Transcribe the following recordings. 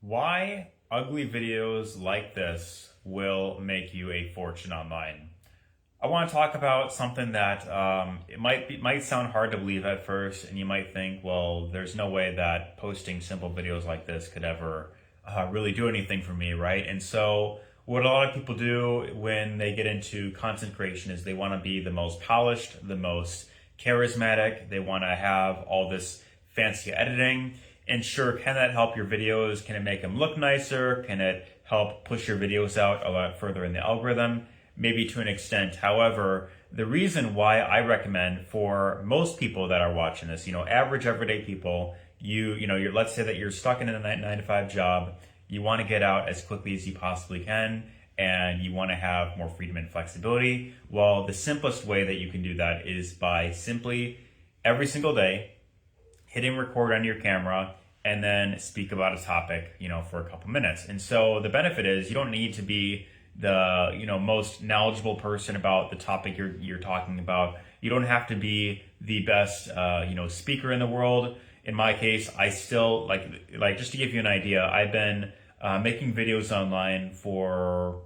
Why ugly videos like this will make you a fortune online. I want to talk about something that it might sound hard to believe at first, and you might think, well, there's no way that posting simple videos like this could ever really do anything for me, right? And so, what a lot of people do when they get into content creation is they want to be the most polished, the most charismatic. They want to have all this fancy editing. And sure, can that help your videos? Can it make them look nicer? Can it help push your videos out a lot further in the algorithm? Maybe to an extent. However, the reason why I recommend for most people that are watching this, average everyday people, let's say that you're stuck in a 9 to 5 job, you want to get out as quickly as you possibly can, and you want to have more freedom and flexibility. Well, the simplest way that you can do that is by simply every single day hitting record on your camera and then speak about a topic, for a couple minutes. And so the benefit is you don't need to be the, most knowledgeable person about the topic you're talking about. You don't have to be the best, speaker in the world. In my case, I still like just to give you an idea, I've been making videos online for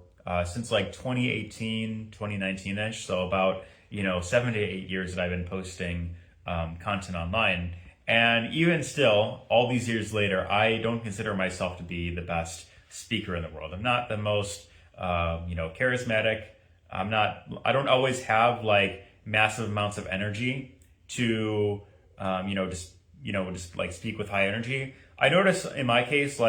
since 2018, 2019-ish. So about, 7 to 8 years that I've been posting content online. And even still, all these years later, I don't consider myself to be the best speaker in the world. I'm not the most, charismatic. I don't always have massive amounts of energy to, just speak with high energy. I notice in my case,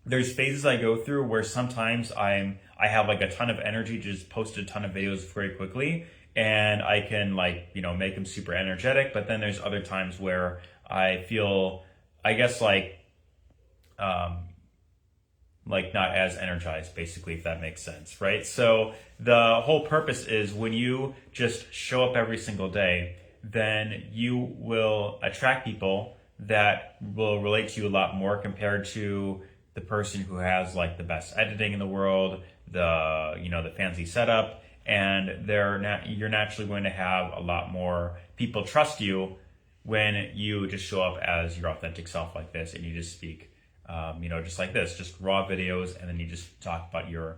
there's phases I go through where sometimes I have a ton of energy to just post a ton of videos very quickly. And I can make them super energetic, but then there's other times where I feel, I guess not as energized, basically, if that makes sense, right? So the whole purpose is when you just show up every single day, then you will attract people that will relate to you a lot more compared to the person who has the best editing in the world, the fancy setup. And you're naturally going to have a lot more people trust you when you just show up as your authentic self like this, and you just speak, just like this, just raw videos, and then you just talk about your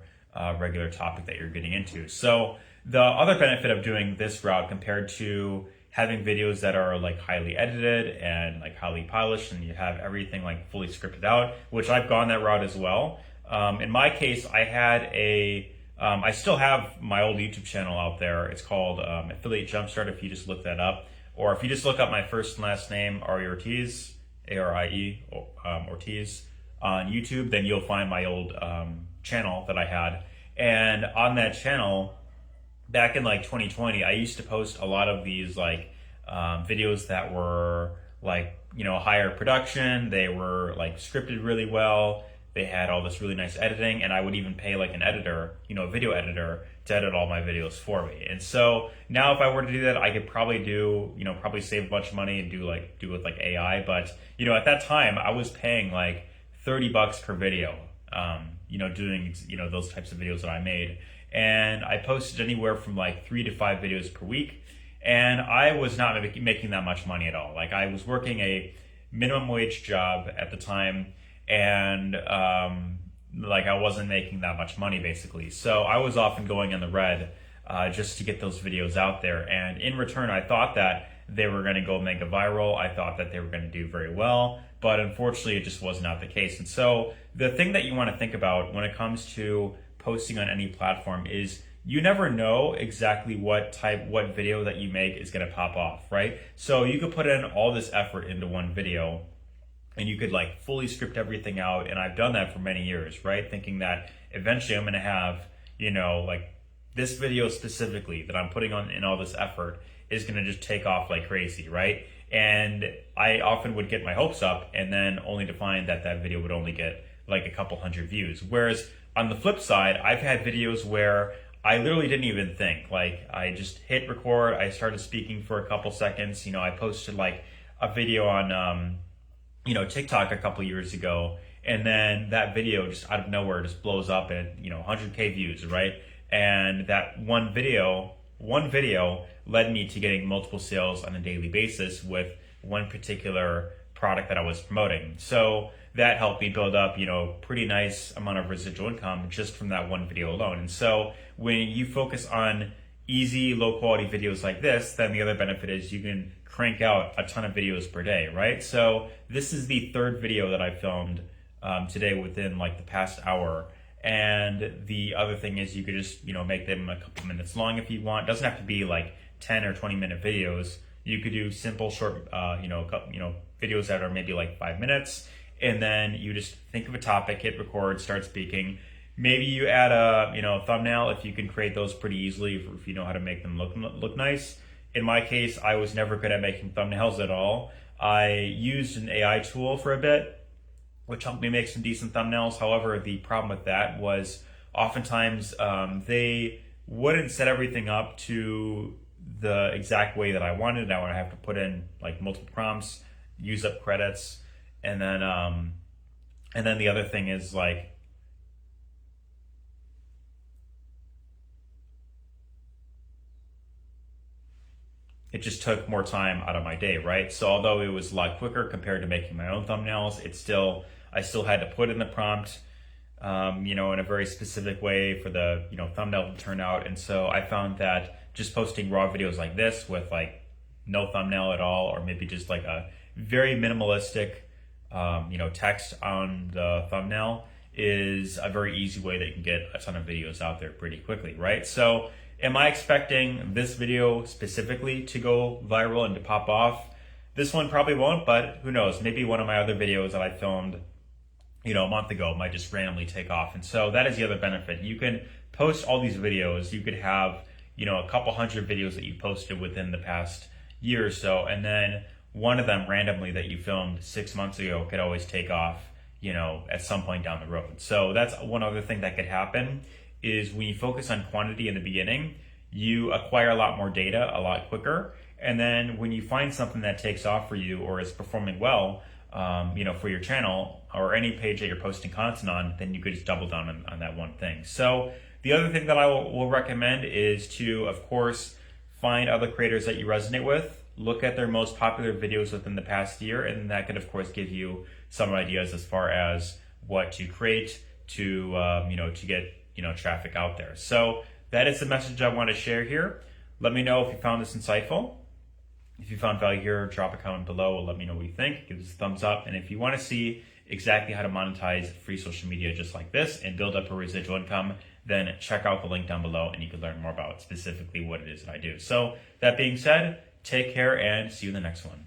regular topic that you're getting into. So the other benefit of doing this route compared to having videos that are highly edited and highly polished, and you have everything fully scripted out, which I've gone that route as well. In my case, I still have my old YouTube channel out there. It's called Affiliate Jumpstart if you just look that up. Or if you just look up my first and last name, Arie Ortiz, A-R-I-E, Ortiz, on YouTube, then you'll find my old channel that I had. And on that channel, back in 2020, I used to post a lot of these videos that were higher production. They were scripted really well. They had all this really nice editing, and I would even pay an editor, a video editor, to edit all my videos for me. And so now if I were to do that, I could probably probably save a bunch of money and do it with AI. But, at that time I was paying $30 per video, doing, those types of videos that I made. And I posted anywhere from 3 to 5 videos per week. And I was not making that much money at all. I was working a minimum wage job at the time, and I wasn't making that much money basically. So I was often going in the red just to get those videos out there. And in return, I thought that they were going to go mega viral. I thought that they were going to do very well, but unfortunately it just was not the case. And so the thing that you want to think about when it comes to posting on any platform is you never know exactly what video that you make is going to pop off, right? So you could put in all this effort into one video, and you could fully script everything out. And I've done that for many years, right? Thinking that eventually I'm going to have, this video specifically that I'm putting on in all this effort is going to just take off like crazy, right? And I often would get my hopes up, and then only to find that that video would only get a couple hundred views. Whereas on the flip side, I've had videos where I literally didn't even think. I just hit record, I started speaking for a couple seconds. I posted a video on TikTok a couple years ago, and then that video just out of nowhere just blows up at 100K views, right? And that one video led me to getting multiple sales on a daily basis with one particular product that I was promoting. So that helped me build up, pretty nice amount of residual income just from that one video alone. And so when you focus on easy, low quality videos like this, then the other benefit is you can crank out a ton of videos per day, right? So this is the third video that I filmed today within like the past hour. And the other thing is you could just, make them a couple minutes long if you want. It doesn't have to be like 10 or 20 minute videos. You could do simple, short, videos that are maybe like 5 minutes. And then you just think of a topic, hit record, start speaking. Maybe you add a, thumbnail if you can create those pretty easily, if you know how to make them look nice. In my case, I was never good at making thumbnails at all. I used an AI tool for a bit, which helped me make some decent thumbnails. However, the problem with that was oftentimes they wouldn't set everything up to the exact way that I wanted. I would have to put in like multiple prompts, use up credits, and then the other thing is like it just took more time out of my day, right? So although it was a lot quicker compared to making my own thumbnails, I still had to put in the prompt, in a very specific way for the, thumbnail to turn out. And so I found that just posting raw videos like this with like no thumbnail at all, or maybe just like a very minimalistic, text on the thumbnail is a very easy way that you can get a ton of videos out there pretty quickly, right? So am I expecting this video specifically to go viral and to pop off? This one probably won't, but who knows? Maybe one of my other videos that I filmed, a month ago might just randomly take off. And so that is the other benefit. You can post all these videos. You could have, a couple hundred videos that you posted within the past year or so. And then one of them randomly that you filmed 6 months ago could always take off, at some point down the road. So that's one other thing that could happen is when you focus on quantity in the beginning, you acquire a lot more data a lot quicker. And then when you find something that takes off for you or is performing well, for your channel or any page that you're posting content on, then you could just double down on that one thing. So the other thing that I will recommend is to, of course, find other creators that you resonate with, look at their most popular videos within the past year, and that could, of course, give you some ideas as far as what to create to, to get, traffic out there. So that is the message I want to share here. Let me know if you found this insightful. If you found value here, drop a comment below and let me know what you think. Give us a thumbs up. And if you want to see exactly how to monetize free social media just like this and build up a residual income, then check out the link down below and you can learn more about specifically what it is that I do. So that being said, take care and see you in the next one.